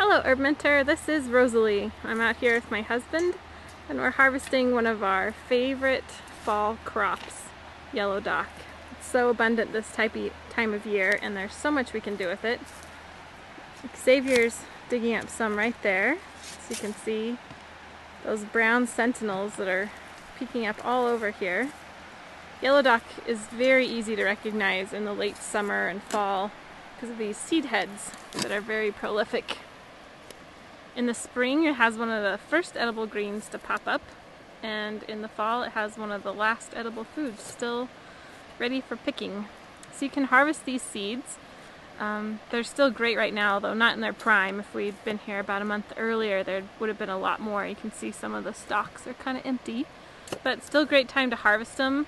Hello Herb Minter, this is Rosalie. I'm out here with my husband and we're harvesting one of our favorite fall crops, yellow dock. It's so abundant this time of year and there's so much we can do with it. Xavier's digging up some right there, so you can see those brown sentinels that are peeking up all over here. Yellow dock is very easy to recognize in the late summer and fall because of these seed heads that are very prolific. In the spring it has one of the first edible greens to pop up, and in the fall it has one of the last edible foods still ready for picking. So you can harvest these seeds. They're still great right now, though not in their prime. If we'd been here about a month earlier there would have been a lot more. You can see some of the stalks are kind of empty, but still great time to harvest them.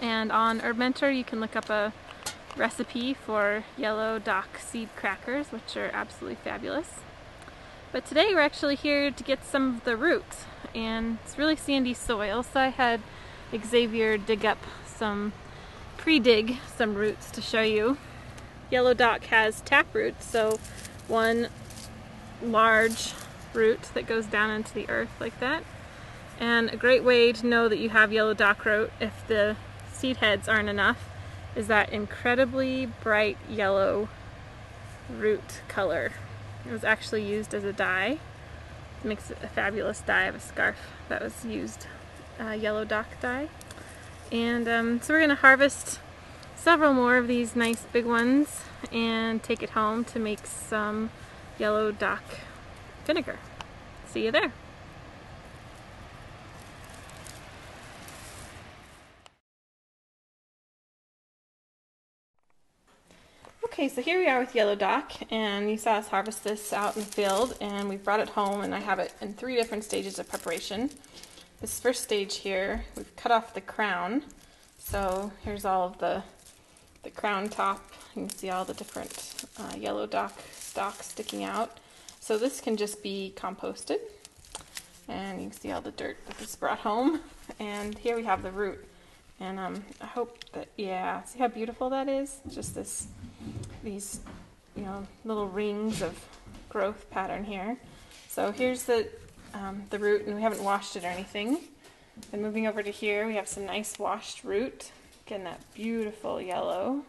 And on Herb Minter you can look up a recipe for yellow dock seed crackers, which are absolutely fabulous. But today we're actually here to get some of the roots, and it's really sandy soil, so I had Xavier pre-dig some roots to show you. Yellow dock has tap roots, so one large root that goes down into the earth like that. And a great way to know that you have yellow dock root if the seed heads aren't enough is that incredibly bright yellow root color. It was actually used as a dye. It makes a fabulous dye. I have a scarf that was used, yellow dock dye. And so we're going to harvest several more of these nice big ones and take it home to make some yellow dock vinegar. See you there. Okay, so here we are with yellow dock, and you saw us harvest this out in the field, and we brought it home, and I have it in 3 different stages of preparation. This first stage here, we've cut off the crown, so here's all of the crown top. You can see all the different yellow dock stalks sticking out. So this can just be composted, and you can see all the dirt that was brought home. And here we have the root, and I hope that, yeah, see how beautiful that is? Just these, little rings of growth pattern here. So here's the root, and we haven't washed it or anything. Then moving over to here, we have some nice washed root. Again, that beautiful yellow.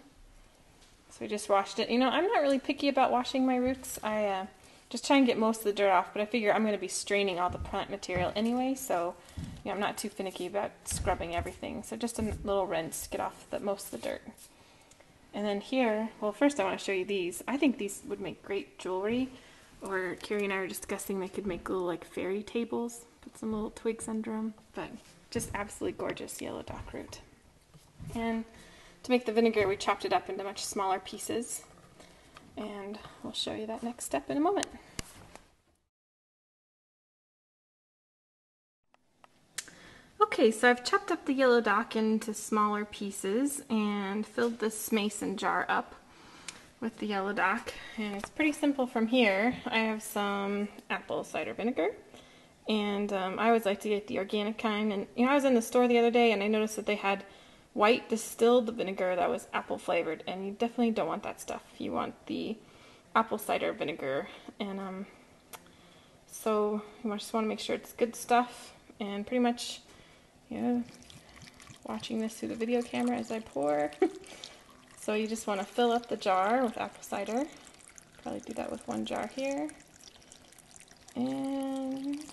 So we just washed it. I'm not really picky about washing my roots. I just try and get most of the dirt off, but I figure I'm going to be straining all the plant material anyway, so I'm not too finicky about scrubbing everything. So just a little rinse, get off most of the dirt. And then here, well, first I want to show you these. I think these would make great jewelry, or Carrie and I were discussing they could make little fairy tables, put some little twigs under them, but just absolutely gorgeous yellow dock root. And to make the vinegar, we chopped it up into much smaller pieces, and we'll show you that next step in a moment. Okay, so I've chopped up the yellow dock into smaller pieces and filled this mason jar up with the yellow dock, and it's pretty simple from here. I have some apple cider vinegar, and I always like to get the organic kind, and I was in the store the other day and I noticed that they had white distilled vinegar that was apple flavored, and you definitely don't want that stuff. You want the apple cider vinegar, and so you just want to make sure it's good stuff, and pretty much watching this through the video camera as I pour. So you just want to fill up the jar with apple cider. Probably do that with 1 jar here. And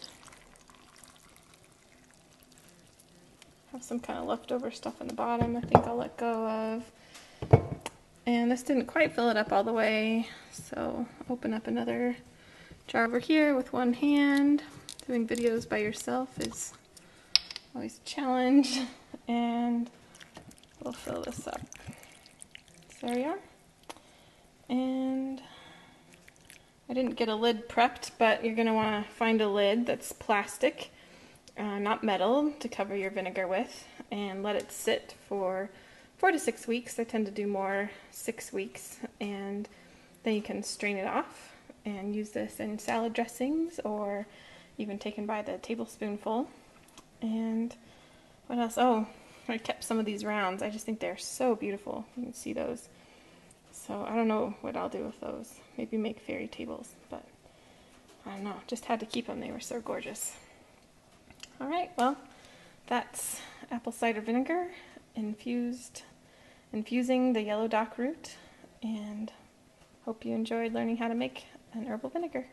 have some kind of leftover stuff in the bottom I think I'll let go of. And this didn't quite fill it up all the way, so open up another jar over here with 1 hand. Doing videos by yourself is always a challenge, and we'll fill this up. So there we are. And I didn't get a lid prepped, but you're going to want to find a lid that's plastic, not metal, to cover your vinegar with, and let it sit for 4 to 6 weeks. I tend to do more 6 weeks, and then you can strain it off and use this in salad dressings or even taken by the tablespoonful. And what else? Oh, I kept some of these rounds. I just think they're so beautiful. You can see those. So I don't know what I'll do with those. Maybe make fairy tables. But I don't know, just had to keep them. They were so gorgeous. All right, well, that's apple cider vinegar infusing the yellow dock root, and hope you enjoyed learning how to make an herbal vinegar.